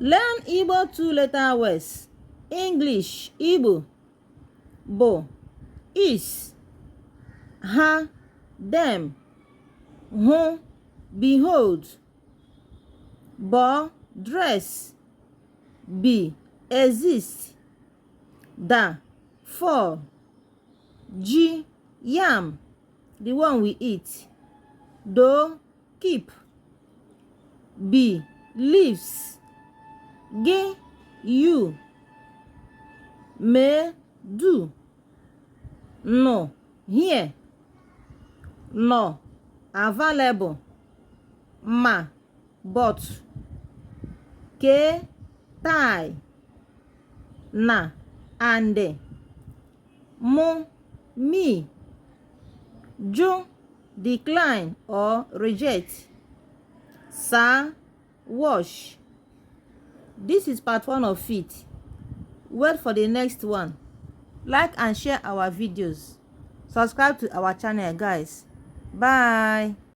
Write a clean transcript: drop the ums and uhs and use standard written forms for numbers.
Learn Igbo two-letter words. English, Igbo, bo, is, ha, them, who, behold, bo, dress, be, exist, da, fall, ji, yam, the one we eat, do, keep, be, leaves, ge, you, may, do, no, here, no, available, ma, but, ke, tie, na, and, mo, me, jo, decline or reject, sa, wash. This is part 1 of it. Wait for the next one. Like and share our videos. Subscribe to our channel, guys. Bye.